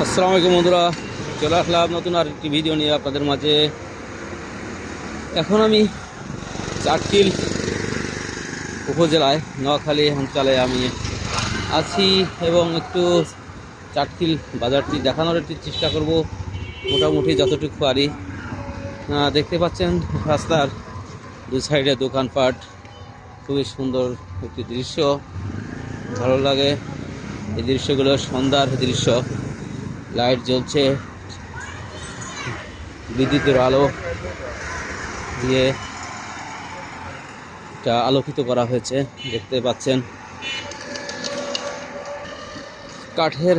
আসসালামু আলাইকুম বন্ধুরা, চলে আসলাম নতুন আর একটি ভিডিও নিয়ে আপনাদের মাঝে। এখন আমি চাটখিল উপজেলায় নোয়াখালী অঞ্চলে আমি আছি এবং একটু চাটখিল বাজারটি দেখানোর একটি চেষ্টা করব, মোটামুটি যতটুকু পারি। দেখতে পাচ্ছেন রাস্তার দুই সাইডে দোকানপাট, খুবই সুন্দর একটি দৃশ্য, ভালো লাগে এই দৃশ্যগুলো। সন্ধ্যার দৃশ্য, লাইট জ্বলছে, বিদ্যুতের আলো দিয়ে এটা আলোকিত করা হয়েছে। দেখতে পাচ্ছেন কাঠের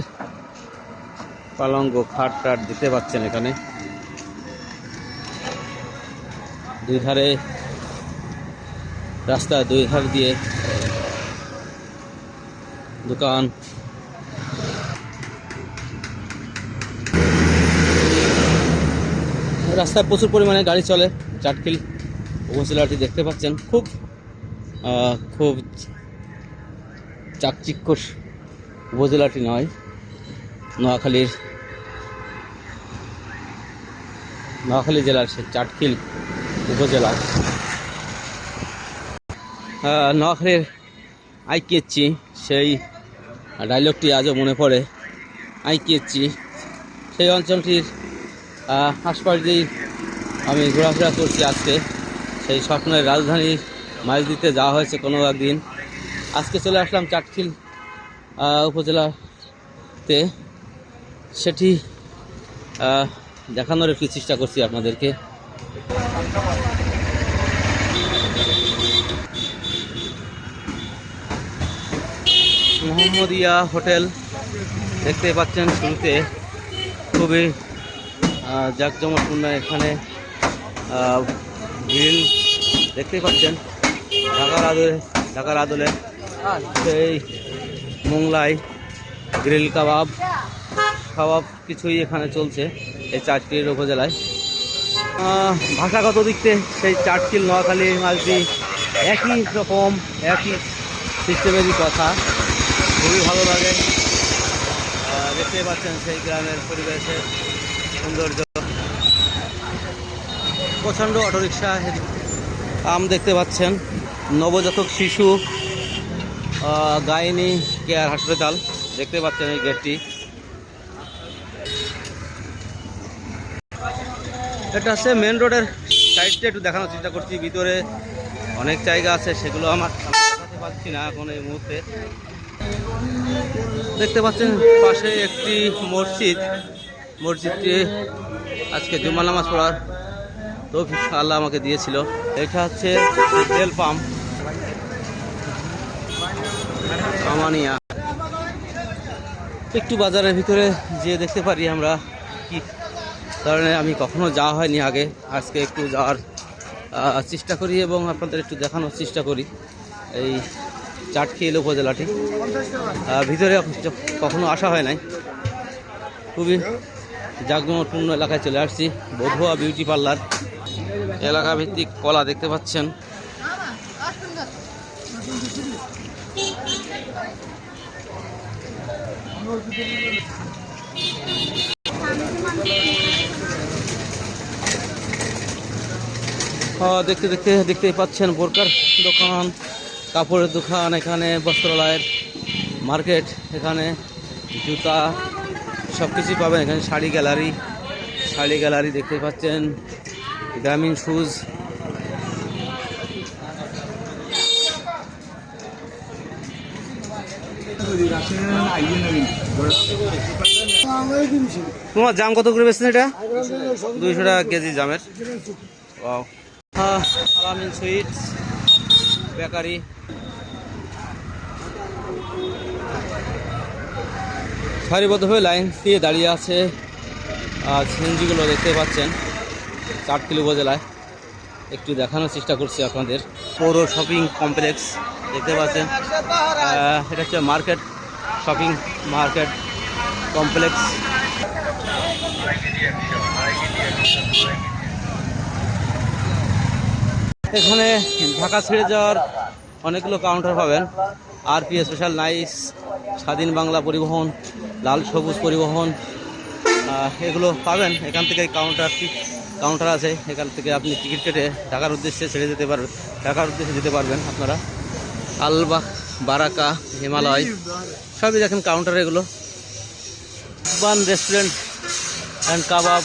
পালঙ্ক, খাট টাট দেখতে পাচ্ছেন। এখানে দুই ধারে রাস্তা, দুই ধার দিয়ে দোকান। রাস্তায় প্রচুর পরিমাণে গাড়ি চলে। চাটখিল উপজেলাটি দেখতে পাচ্ছেন খুব খুব চাকচিক্য উপজেলাটি নয়, নোয়াখালী জেলার চাটখিল উপজেলা। নোয়াখালীর আইকিয়েছি, সেই ডায়লগটি আজও মনে পড়ে। আইকিয়েছি সেই অঞ্চলটির আশপাশ দিয়েই আমি ঘোরাফেরা করছি আজকে। সেই স্বপ্নের রাজধানী মাইল দিতে যাওয়া হয়েছে কোনো একদিন। আজকে চলে আসলাম চাটখিল উপজেলাতে, সেটি দেখানোর একটু চেষ্টা করছি আপনাদেরকে। মোহাম্মদিয়া হোটেল দেখতে পাচ্ছেন শুরুতে, খুবই জাঁকজমকপূর্ণ। এখানে গ্রিল দেখতে পাচ্ছেন, ঢাকার আদলে সেই মোংলাই গ্রিল কাবাব কিছুই এখানে চলছে এই চাটখিল উপজেলায়। ভাষাগত দিক থেকে সেই চাটখিল নোয়াখালী মাঝি একই রকম, একই সিস্টেমেরই কথা, খুবই ভালো লাগে। দেখতে পাচ্ছেন সেই গ্রামের পরিবেশের সৌন্দর্য। প্রচণ্ড অটোরিকশা, দেখতে পাচ্ছেন নবজাতক শিশু গাইনি কেয়ার হাসপাতাল দেখতে পাচ্ছেন এই গেটটি। এটা হচ্ছে মেন রোডের সাইডটা একটু দেখানোর চেষ্টা করছি। ভিতরে অনেক জায়গা আছে, সেগুলো আমার দেখাতে পারছি না এখন এই মুহূর্তে। দেখতে পাচ্ছেন পাশে একটি মসজিদটি আজকে জুম্মা নামাজ পড়ার তৌফিক আল্লাহ আমাকে দিয়েছিল। এটা হচ্ছে তেল পাম্প আমানিয়া। একটু বাজারের ভিতরে যে দেখতে পারি আমরা কি কারণে, আমি কখনো যাওয়া হয়নি আগে, আজকে একটু যাওয়ার চেষ্টা করি এবং আপনাদের একটু দেখানোর চেষ্টা করি এই চাটখিল উপজেলাটি। ভিতরে কখনো আসা হয় নাই, খুবই জাঁকজমকপূর্ণ এলাকায় চলে আসছি। বধুয়া বিউটি পার্লার এলাকা ভিত্তিক কলা দেখতে পাচ্ছেন। দেখতেই পাচ্ছেন বোরকার দোকান, কাপড়ের দোকান, এখানে বস্ত্রালয়ের মার্কেট, এখানে জুতা সব কিছুই পাবেন। এখানে শাড়ি গ্যালারি দেখতে পাচ্ছেন, গ্রামীণ শুজ। তোমার জাম কত করে বেচছেন? এটা 200 টাকা কেজি জামের। আলামিন সুইটস বেকারি। সারিবদ্ধভাবে লাইন দিয়ে দাঁড়িয়ে আছে সিএনজিগুলো দেখতে পাচ্ছেন। চাটখিল উপজেলায় একটু দেখানোর চেষ্টা করছি আপনাদের। পৌর শপিং কমপ্লেক্স দেখতে পাচ্ছেন, এটা হচ্ছে শপিং মার্কেট কমপ্লেক্স। এখানে ঢাকা ছেড়ে যাওয়ার অনেকগুলো কাউন্টার পাবেন। আরপি স্পেশাল, নাইস, স্বাধীন বাংলা পরিবহন, লাল সবুজ পরিবহন, এগুলো পাবেন এখান থেকে। কাউন্টার আছে, এখান থেকে আপনি টিকিট কেটে ঢাকার উদ্দেশ্যে ছেড়ে যেতে পারবেন, ঢাকার উদ্দেশ্যে যেতে পারবেন আপনারা। বারাকা, হিমালয় সবই দেখেন কাউন্টার। এগুলো বান রেস্টুরেন্ট অ্যান্ড কাবাব।